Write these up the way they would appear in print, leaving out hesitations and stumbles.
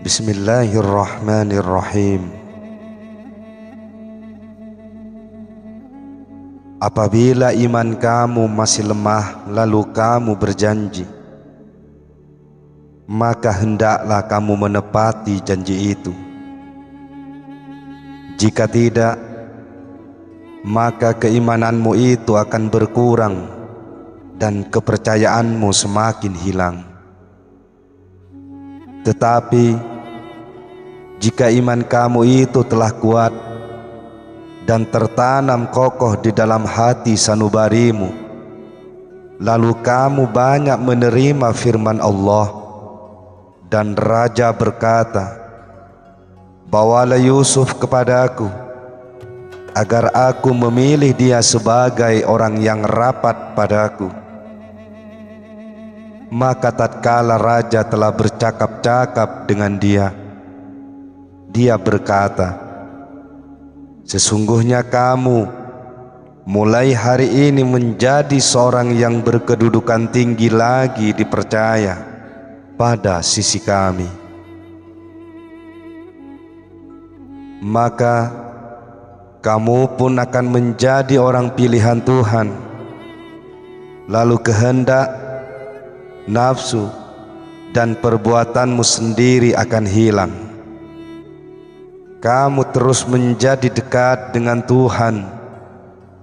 Bismillahirrahmanirrahim. Apabila iman kamu masih lemah lalu kamu berjanji, maka hendaklah kamu menepati janji itu. Jika tidak, maka keimananmu itu akan berkurang dan kepercayaanmu semakin hilang. Tetapi jika iman kamu itu telah kuat dan tertanam kokoh di dalam hati sanubarimu, lalu kamu banyak menerima firman Allah, dan Raja berkata, "Bawalah Yusuf kepadaku, agar aku memilih dia sebagai orang yang rapat padaku." Maka tatkala Raja telah bercakap-cakap dengan dia, dia berkata, "Sesungguhnya kamu mulai hari ini menjadi seorang yang berkedudukan tinggi lagi dipercaya pada sisi kami." Maka kamu pun akan menjadi orang pilihan Tuhan. Lalu kehendak, nafsu, dan perbuatanmu sendiri akan hilang. Kamu terus menjadi dekat dengan Tuhan,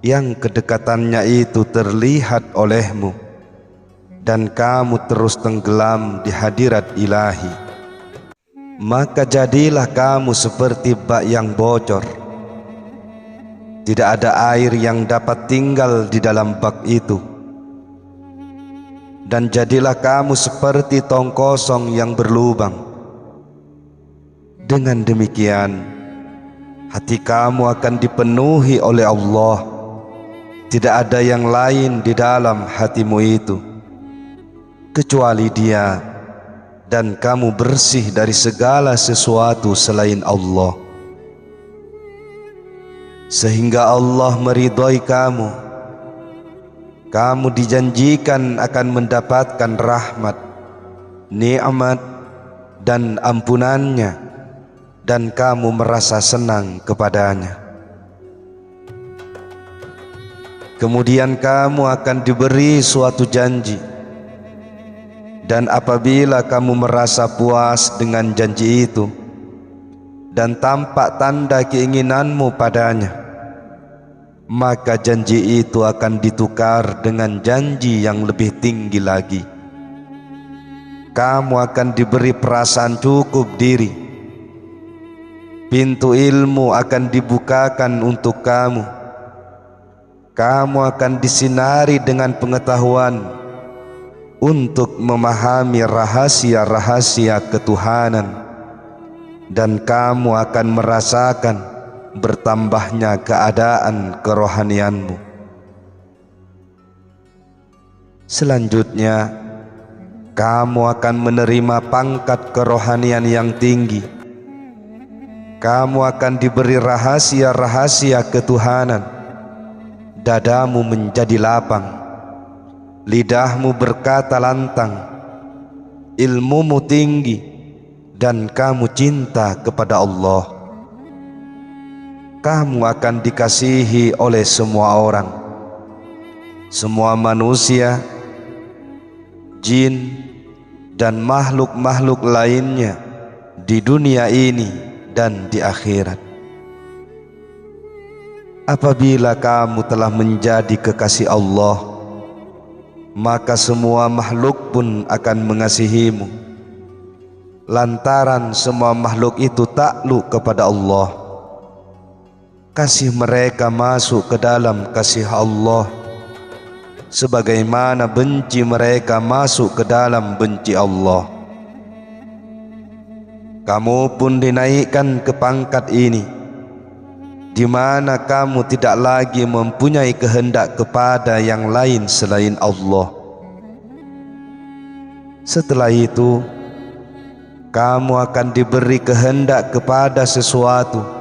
yang kedekatannya itu terlihat olehmu, dan kamu terus tenggelam di hadirat ilahi. Maka jadilah kamu seperti bak yang bocor. Tidak ada air yang dapat tinggal di dalam bak itu. Dan jadilah kamu seperti tong kosong yang berlubang. Dengan demikian, hati kamu akan dipenuhi oleh Allah. Tidak ada yang lain di dalam hatimu itu kecuali Dia, dan kamu bersih dari segala sesuatu selain Allah. Sehingga Allah meridhai kamu. Kamu dijanjikan akan mendapatkan rahmat, nikmat, dan ampunannya, dan kamu merasa senang kepadanya. Kemudian kamu akan diberi suatu janji, dan apabila kamu merasa puas dengan janji itu dan tampak tanda keinginanmu padanya, maka janji itu akan ditukar dengan janji yang lebih tinggi lagi. Kamu akan diberi perasaan cukup diri. Pintu ilmu akan dibukakan untuk kamu. Kamu akan disinari dengan pengetahuan untuk memahami rahasia-rahasia ketuhanan, dan kamu akan merasakan bertambahnya keadaan kerohanianmu. Selanjutnya, kamu akan menerima pangkat kerohanian yang tinggi. Kamu akan diberi rahasia-rahasia ketuhanan. Dadamu menjadi lapang, lidahmu berkata lantang, ilmumu tinggi, dan kamu cinta kepada Allah. Kamu akan dikasihi oleh semua orang, semua manusia, jin, dan makhluk-makhluk lainnya di dunia ini dan di akhirat. Apabila kamu telah menjadi kekasih Allah, maka semua makhluk pun akan mengasihimu, lantaran semua makhluk itu takluk kepada Allah. Kasih mereka masuk ke dalam kasih Allah, sebagaimana benci mereka masuk ke dalam benci Allah. Kamu pun dinaikkan ke pangkat ini, di mana kamu tidak lagi mempunyai kehendak kepada yang lain selain Allah. Setelah itu, kamu akan diberi kehendak kepada sesuatu,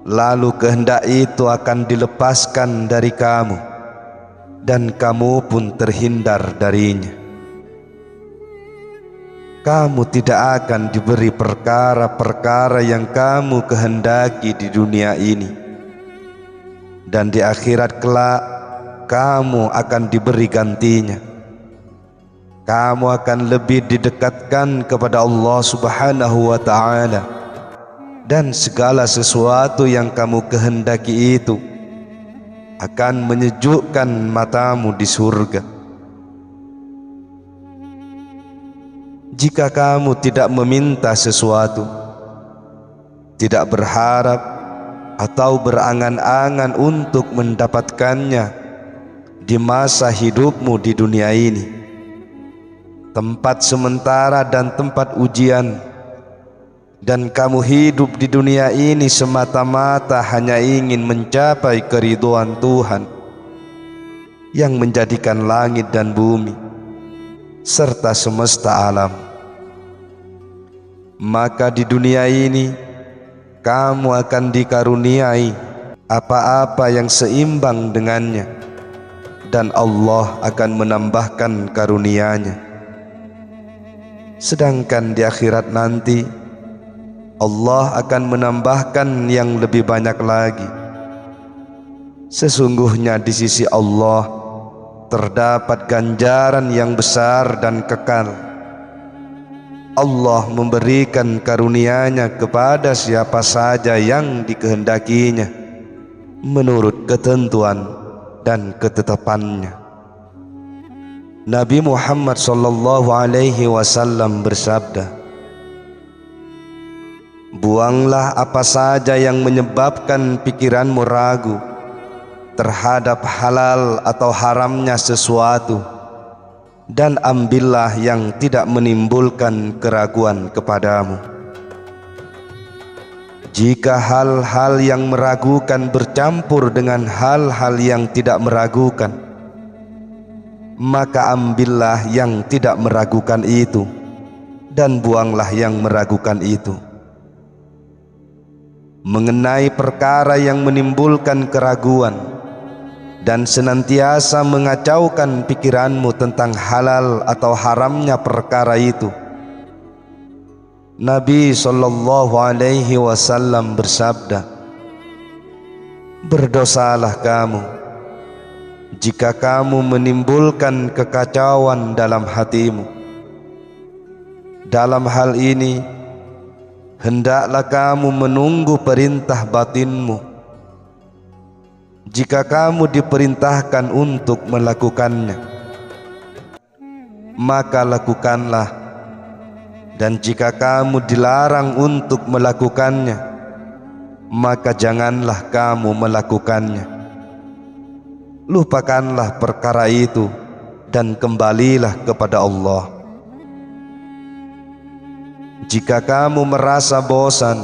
lalu kehendak itu akan dilepaskan dari kamu, dan kamu pun terhindar darinya. kamu tidak akan diberi perkara-perkara yang kamu kehendaki di dunia ini, dan di akhirat kelak kamu akan diberi gantinya. Kamu akan lebih didekatkan kepada Allah Subhanahu wa ta'ala, dan segala sesuatu yang kamu kehendaki itu akan menyejukkan matamu di surga. Jika kamu tidak meminta sesuatu, tidak berharap atau berangan-angan untuk mendapatkannya di masa hidupmu di dunia ini, tempat sementara dan tempat ujian, dan kamu hidup di dunia ini semata-mata hanya ingin mencapai keridhaan Tuhan yang menjadikan langit dan bumi serta semesta alam, maka di dunia ini kamu akan dikaruniai apa-apa yang seimbang dengannya, dan Allah akan menambahkan karunia-Nya. Sedangkan di akhirat nanti Allah akan menambahkan yang lebih banyak lagi. Sesungguhnya di sisi Allah terdapat ganjaran yang besar dan kekal. Allah memberikan karunia-Nya kepada siapa saja yang dikehendakinya menurut ketentuan dan ketetapannya. Nabi Muhammad sallallahu alaihi wasallam bersabda, "Buanglah apa saja yang menyebabkan pikiranmu ragu terhadap halal atau haramnya sesuatu, dan ambillah yang tidak menimbulkan keraguan kepadamu. Jika hal-hal yang meragukan bercampur dengan hal-hal yang tidak meragukan, maka ambillah yang tidak meragukan itu, dan buanglah yang meragukan itu. Mengenai perkara yang menimbulkan keraguan dan senantiasa mengacaukan pikiranmu tentang halal atau haramnya perkara itu, Nabi sallallahu alaihi wasallam bersabda, "Berdosalah kamu jika kamu menimbulkan kekacauan dalam hatimu. Dalam hal ini hendaklah kamu menunggu perintah batinmu. Jika kamu diperintahkan untuk melakukannya, maka lakukanlah. Dan jika kamu dilarang untuk melakukannya, maka janganlah kamu melakukannya. Lupakanlah perkara itu dan kembalilah kepada Allah. Jika kamu merasa bosan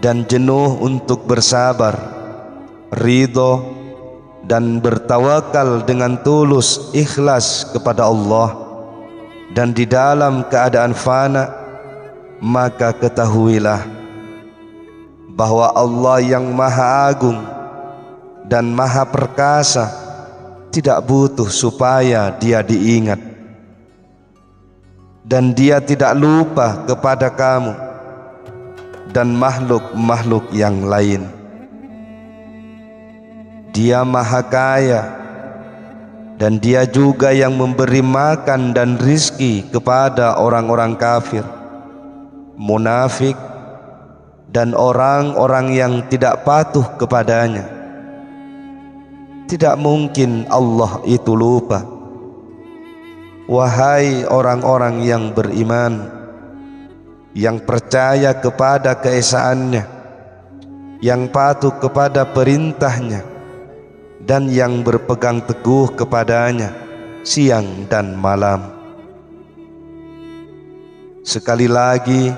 dan jenuh untuk bersabar, ridho dan bertawakal dengan tulus ikhlas kepada Allah, dan di dalam keadaan fana, maka ketahuilah bahwa Allah yang Maha Agung dan Maha Perkasa tidak butuh supaya Dia diingat, dan Dia tidak lupa kepada kamu dan makhluk-makhluk yang lain. Dia Maha Kaya, dan Dia juga yang memberi makan dan rizki kepada orang-orang kafir, munafik, dan orang-orang yang tidak patuh kepadanya. Tidak mungkin Allah itu lupa. Wahai orang-orang yang beriman, yang percaya kepada keesaannya, yang patuh kepada perintahnya, dan yang berpegang teguh kepadanya siang dan malam." Sekali lagi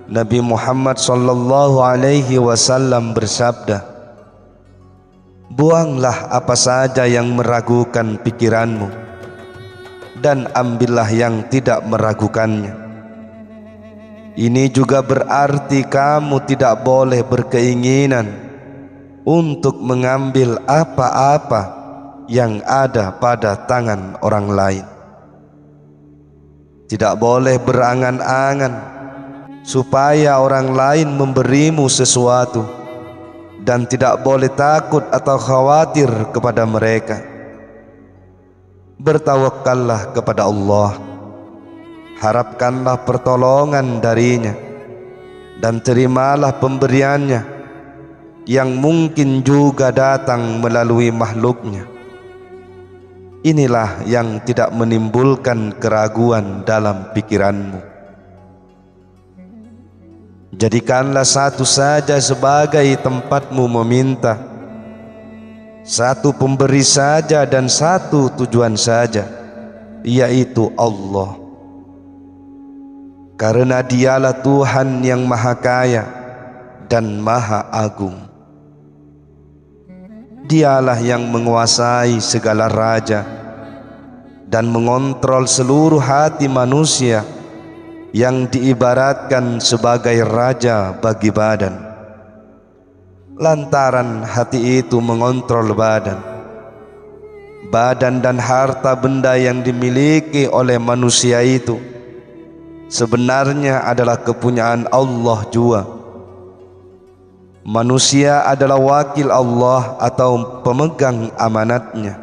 Nabi Muhammad sallallahu alaihi wasallam bersabda, "Buanglah apa saja yang meragukan pikiranmu, dan ambillah yang tidak meragukannya." Ini juga berarti kamu tidak boleh berkeinginan untuk mengambil apa-apa yang ada pada tangan orang lain. Tidak boleh berangan-angan supaya orang lain memberimu sesuatu, dan tidak boleh takut atau khawatir kepada mereka. Bertawakallah kepada Allah, harapkanlah pertolongan darinya, dan terimalah pemberiannya yang mungkin juga datang melalui makhluknya. Inilah yang tidak menimbulkan keraguan dalam pikiranmu. Jadikanlah satu saja sebagai tempatmu meminta, satu pemberi saja dan satu tujuan saja, yaitu Allah. Karena Dialah Tuhan yang Maha Kaya dan Maha Agung. Dialah yang menguasai segala raja dan mengontrol seluruh hati manusia, yang diibaratkan sebagai raja bagi badan. Lantaran hati itu mengontrol badan dan harta benda yang dimiliki oleh manusia itu sebenarnya adalah kepunyaan Allah jua. Manusia adalah wakil Allah atau pemegang amanatnya.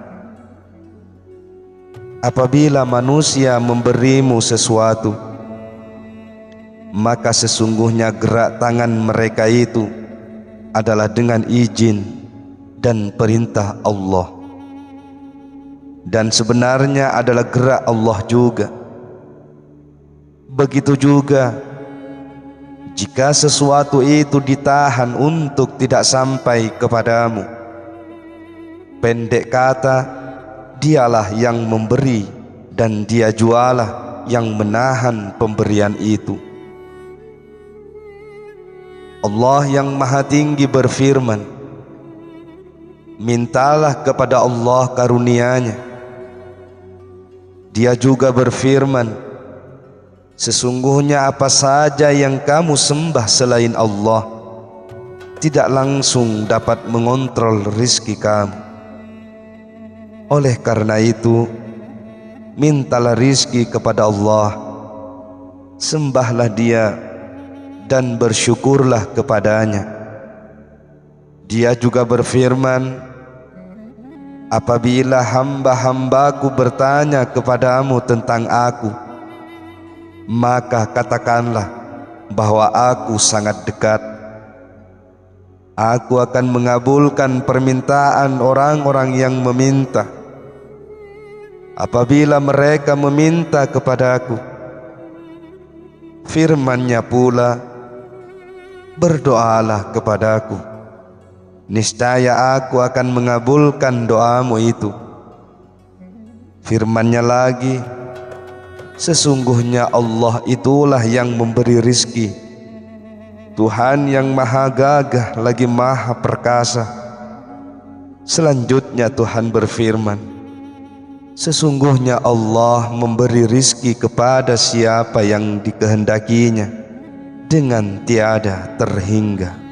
Apabila manusia memberimu sesuatu, maka sesungguhnya gerak tangan mereka itu adalah dengan izin dan perintah Allah, dan sebenarnya adalah gerak Allah juga. Begitu juga jika sesuatu itu ditahan untuk tidak sampai kepadamu, pendek kata, Dialah yang memberi dan Dia jualah yang menahan pemberian itu. Allah yang Maha Tinggi berfirman, mintalah kepada Allah karunia-Nya. Dia juga berfirman, sesungguhnya apa saja yang kamu sembah selain Allah tidak langsung dapat mengontrol rizki kamu. Oleh karena itu, mintalah rizki kepada Allah, sembahlah Dia, dan bersyukurlah kepadanya. Dia juga berfirman, apabila hamba-hambaku bertanya kepadamu tentang aku, maka katakanlah bahwa aku sangat dekat. Aku akan mengabulkan permintaan orang-orang yang meminta, apabila mereka meminta kepadaku. Firman-Nya pula, berdoalah kepadaku, niscaya aku akan mengabulkan doamu itu. Firman-Nya lagi, sesungguhnya Allah itulah yang memberi rizki, Tuhan yang Maha Gagah lagi Maha Perkasa. Selanjutnya Tuhan berfirman, sesungguhnya Allah memberi rizki kepada siapa yang dikehendakinya dengan tiada terhingga.